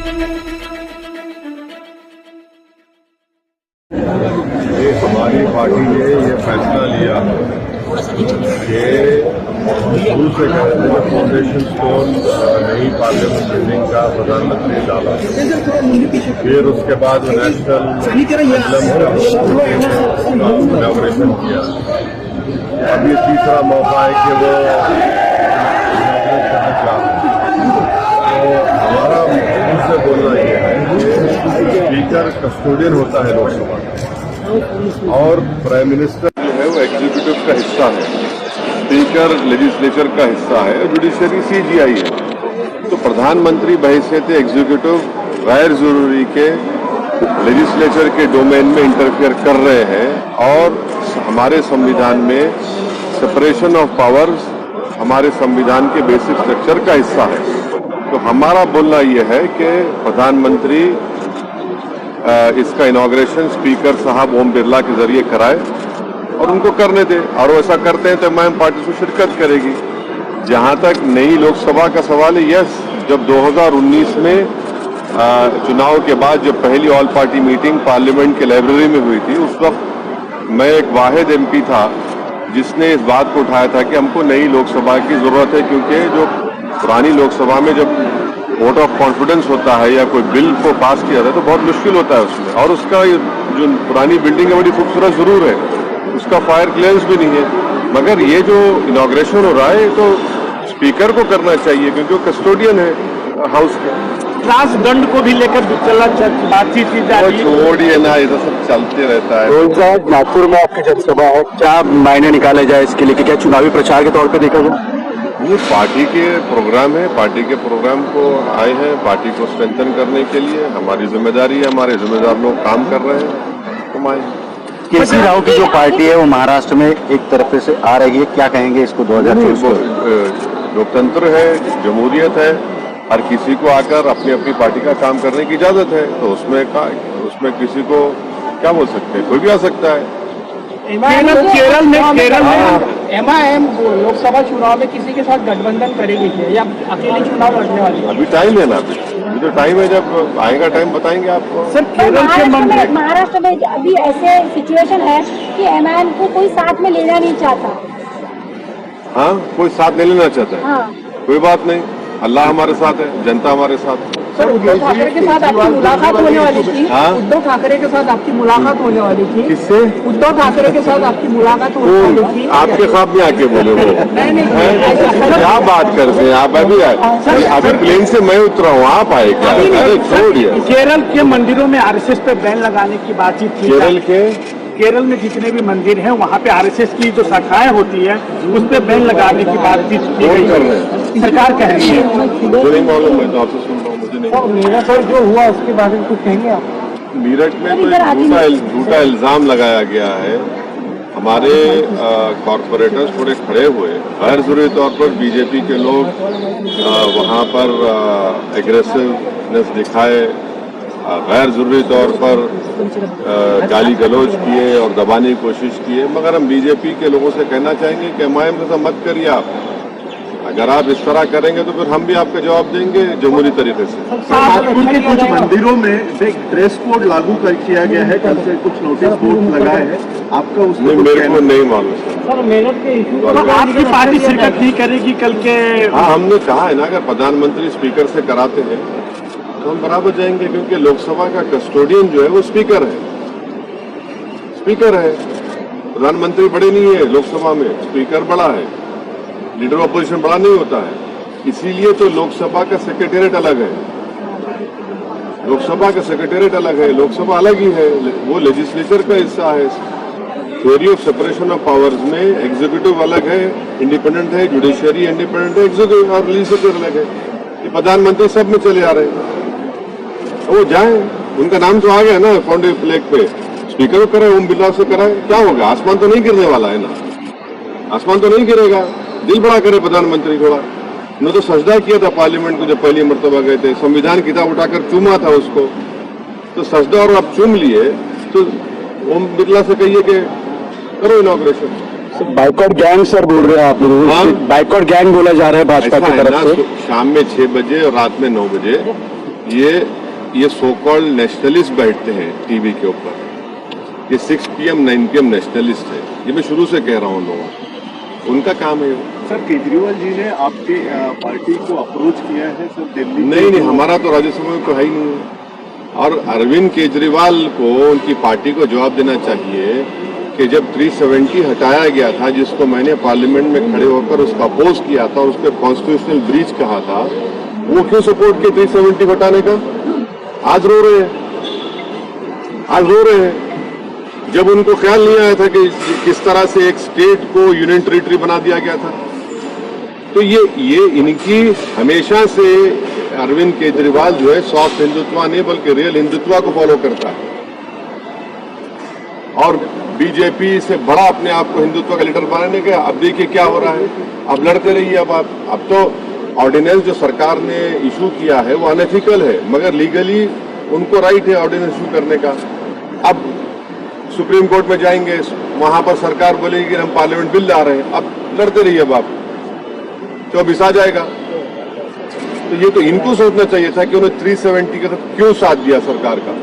ये हमारी पार्टी ने ये फैसला लिया कि शुरू से फाउंडेशन स्टोन नई पार्लियामेंट बिल्डिंग का प्रधानमंत्री डाला, फिर उसके बाद नेशनल इनॉग्रेशन किया। अब ये तीसरा मौका है कि वो तो हमारा मुझ से बोलना ये है कि स्पीकर कस्टोडियन होता है लोकसभा का, और प्राइम मिनिस्टर जो है वो एग्जीक्यूटिव का हिस्सा है, स्पीकर लेजिस्लेचर का हिस्सा है, और जुडिशरी सीजीआई है। तो प्रधानमंत्री बहैसियत एग्जीक्यूटिव गैर जरूरी के लेजिस्लेचर के डोमेन में इंटरफेयर कर रहे हैं, और हमारे संविधान में सेपरेशन ऑफ पावर्स हमारे संविधान के बेसिक स्ट्रक्चर का हिस्सा है। तो हमारा बोलना यह है कि प्रधानमंत्री इसका इनॉग्रेशन स्पीकर साहब ओम बिरला के जरिए कराए और उनको करने दे, और वो ऐसा करते हैं तो एमआईएम पार्टी से शिरकत करेगी। जहां तक नई लोकसभा का सवाल है, यस, जब 2019 में चुनाव के बाद जब पहली ऑल पार्टी मीटिंग पार्लियामेंट के लाइब्रेरी में हुई थी, उस वक्त मैं एक वाहिद एमपी था जिसने इस बात को उठाया था कि हमको नई लोकसभा की जरूरत है, क्योंकि जो पुरानी लोकसभा में जब वोट ऑफ कॉन्फिडेंस होता है या कोई बिल को पास किया जाता है तो बहुत मुश्किल होता है उसमें, और उसका जो पुरानी बिल्डिंग है बड़ी खूबसूरत जरूर है, उसका फायर क्लियरेंस भी नहीं है, मगर ये जो इनॉग्रेशन हो रहा है तो स्पीकर को करना चाहिए क्योंकि वो कस्टोडियन है हाउस के। राजदंड को भी लेकर बातचीत की जा रही है, छोड़िए ना, ये तो सब चलते रहता है। नागपुर में आपकी जनसभा है, क्या मायने निकाले जाए इसके लिए, क्या चुनावी प्रचार के तौर पे देखा जाए? ये पार्टी के प्रोग्राम है, पार्टी के प्रोग्राम को आए हैं, पार्टी को स्ट्रेंथन करने के लिए हमारी जिम्मेदारी है, हमारे जिम्मेदार लोग काम कर रहे हैं, तो आए। केसी राव की जो पार्टी है वो महाराष्ट्र में एक तरफ से आ रही है, क्या कहेंगे इसको? 2024 लोकतंत्र है, जमहूरियत है, हर किसी को आकर अपनी अपनी पार्टी का काम करने की इजाजत है, तो उसमें किसी को क्या बोल सकते हैं, कोई भी आ सकता है। केरल में एमआईएम लोकसभा चुनाव में किसी के साथ गठबंधन करेगी क्या, या अकेले चुनाव लड़ने वाली है? अभी टाइम है ना, अभी तो टाइम है, जब आएगा टाइम बताएंगे आपको। सर, केरल के महाराष्ट्र में अभी ऐसे सिचुएशन है कि एमआईएम को कोई साथ में लेना नहीं चाहता। हाँ, कोई साथ नहीं लेना चाहता है, हाँ। कोई बात नहीं, अल्लाह हमारे साथ है, जनता हमारे साथ है। सर, उद्धव ठाकरे के साथ आपकी मुलाकात होने वाली थी। हाँ? उद्धव ठाकरे के साथ आपकी मुलाकात होने वाली थी। किससे? उद्धव ठाकरे के साथ आपकी मुलाकात होने वाली थी। आपके साथ में आके बोले वो? नहीं, क्या बात करते हैं आप? अभी अभी प्लेन से मैं उतरा हूँ, आप आए क्या? अरे छोड़िए। केरल के मंदिरों में आरएसएस पे बैन लगाने की बातचीत थी। केरल में जितने भी मंदिर हैं वहाँ पे आरएसएस की जो शाखाएं होती है उस पे बैन लगाने की बातचीत की गई है, सरकार कह रही है। जो नहीं मालूम, मैं तो आपसे सुन रहा हूँ, मुझे नहीं। मेरा सर जो हुआ उसके बारे में कुछ कहेंगे आप? मीरठ में तो झूठा इल्जाम लगाया गया है, हमारे कॉरपोरेटर्स पूरे खड़े हुए, गैर जरूरी तौर पर बीजेपी के लोग वहाँ पर एग्रेसिवनेस दिखाए, गैर जरूरी तौर पर गाली गलौज किए और दबाने की कोशिश किए, मगर हम बीजेपी के लोगों से कहना चाहेंगे कि एमआईएम जैसा मत करिए आप। अगर आप इस तरह करेंगे तो फिर हम भी आपका जवाब देंगे जमहूरी तरीके से। नागपुर के कुछ मंदिरों में ड्रेस कोड लागू किया गया है, कल से कुछ नोटिस बोर्ड लगाए हैं, आपका उसमें मेरे को नहीं मालूम सर। मेरठ के इशू आपकी पार्टी शिरकत नहीं करेगी कल के? हाँ, हमने कहा है ना, अगर प्रधानमंत्री स्पीकर से कराते हैं तो हम बराबर जाएंगे, क्योंकि लोकसभा का कस्टोडियन जो है वो स्पीकर है। प्रधानमंत्री बड़े नहीं है लोकसभा में, स्पीकर बड़ा है, लीडर ऑपोजिशन बड़ा नहीं होता है, इसीलिए तो लोकसभा का सेक्रेटेरिएट अलग है, लोकसभा का सेक्रेटेरिएट अलग है, लोकसभा अलग ही है, वो लेजिस्लेचर का हिस्सा है। Theory of separation of powers में एग्जीक्यूटिव अलग है, इंडिपेंडेंट है, जुडिशरी इंडिपेंडेंट है, एग्जीक्यूटिव और लेजिस्लेचर अलग है। ये प्रधानमंत्री सब में चले आ रहे हैं, वो जाए, उनका नाम तो आ गया ना फाउंडेशन फ्लैग पे, स्पीकर को कराए, ओम बिरला से कराए, क्या होगा? आसमान तो नहीं गिरने वाला है ना, आसमान तो नहीं गिरेगा, दिल बड़ा करे प्रधानमंत्री थोड़ा। उन्होंने तो सजदा किया था पार्लियामेंट को जब पहली मरतबा गए थे, संविधान किताब उठाकर चूमा था उसको, तो सजदा और आप चूम लिए, तो ओम बिरला से कहिए कि करो इनॉग्रेशन। बाइकआउट गैंग सर बोल रहे हैं आप लोग? बाइकआउट गैंग बोला जा रहा है भाजपा की तरफ से। शाम में 6 बजे और रात में 9 बजे ये सो कॉल्ड नेशनलिस्ट बैठते हैं टीवी के ऊपर। ये 6 PM 9 PM नेशनलिस्ट है, ये मैं शुरू से कह रहा हूँ लोगों को, उनका काम है। सर केजरीवाल जी ने आपके पार्टी को अप्रोच किया है सर दिल्ली? नहीं, हमारा तो राज्यसभा में तो है ही नहीं है। और अरविंद केजरीवाल को उनकी पार्टी को जवाब देना चाहिए कि जब 370 हटाया गया था, जिसको मैंने पार्लियामेंट में खड़े होकर उसका अपोज किया था और उसको कॉन्स्टिट्यूशनल ब्रीच कहा था, वो क्यों सपोर्ट किया 370 हटाने का? आज रो रहे हैं। जब उनको ख्याल नहीं आया था कि किस तरह से एक स्टेट को यूनियन टेरिटरी बना दिया गया था। तो ये इनकी हमेशा से अरविंद केजरीवाल जो है सॉफ्ट हिंदुत्व नहीं बल्कि रियल हिंदुत्व को फॉलो करता है और बीजेपी से बड़ा अपने आप को हिंदुत्व का लीडर बनाने का। अब देखिए क्या हो रहा है, अब लड़ते रहिए। अब तो ऑर्डिनेंस जो सरकार ने इशू किया है वो अनएथिकल है, मगर लीगली उनको राइट है ऑर्डिनेंस इशू करने का। अब सुप्रीम कोर्ट में जाएंगे, वहां पर सरकार बोलेगी कि हम पार्लियामेंट बिल ला रहे हैं। अब लड़ते रहिए, अब आप 24 आ जाएगा। तो ये तो इनको सोचना चाहिए था कि उन्हें 370 का क्यों साथ दिया सरकार का।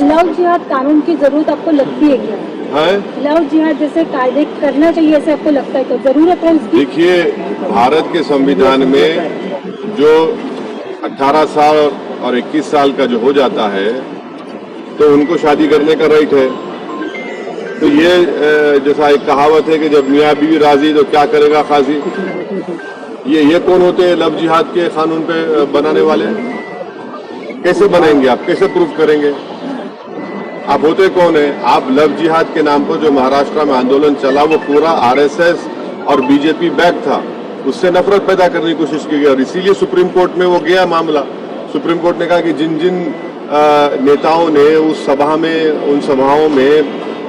लव जिहाद कानून की जरूरत आपको लगती है क्या? है लव जिहाद जैसे कायदे करना चाहिए ऐसे आपको लगता है तो जरूरत है इसकी? देखिए, भारत के संविधान में जो 18 साल और 21 साल का जो हो जाता है तो उनको शादी करने का राइट है। तो ये जैसा एक कहावत है कि जब मियाँ बीवी राजी तो क्या करेगा खाजी। ये कौन होते हैं लव जिहाद के कानून पे बनाने वाले? कैसे बनाएंगे आप, कैसे प्रूफ करेंगे? आप होते कौन है? आप लव जिहाद के नाम पर जो महाराष्ट्र में आंदोलन चला वो पूरा RSS और बीजेपी बैक था, उससे नफरत पैदा करने की कोशिश की गई और इसीलिए सुप्रीम कोर्ट में वो गया मामला। सुप्रीम कोर्ट ने कहा कि जिन जिन नेताओं ने उस सभा में, उन सभाओं में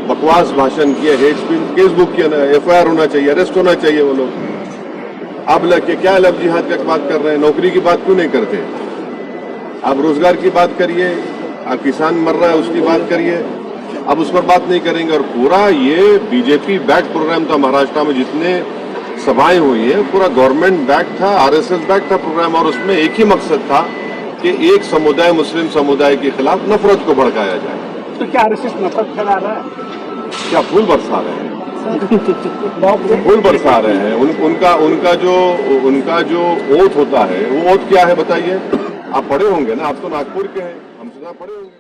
बकवास भाषण किया, हेट स्पीच, केस बुक किया, FIR होना चाहिए, अरेस्ट होना चाहिए वो लोग। अब लग क्या लव जिहाद का बात कर रहे हैं? नौकरी की बात क्यों नहीं करते? आप रोजगार की बात करिए, आप किसान मर रहा है उसकी बात करिए, अब उस पर बात नहीं करेंगे। और पूरा ये बीजेपी बैक प्रोग्राम था महाराष्ट्र में, जितने सभाएं हुई है पूरा गवर्नमेंट बैक था, RSS बैक था प्रोग्राम और उसमें एक ही मकसद था कि एक समुदाय, मुस्लिम समुदाय के खिलाफ नफरत को भड़काया जाए। तो क्या RSS नफरत फैला रहा है? क्या फूल बरसा रहे हैं? फूल बरसा रहे हैं। उनका जो ओथ होता है वो ओथ क्या है बताइए? आप पढ़े होंगे ना, आप तो नागपुर के हैं, हम सुना पढ़े होंगे।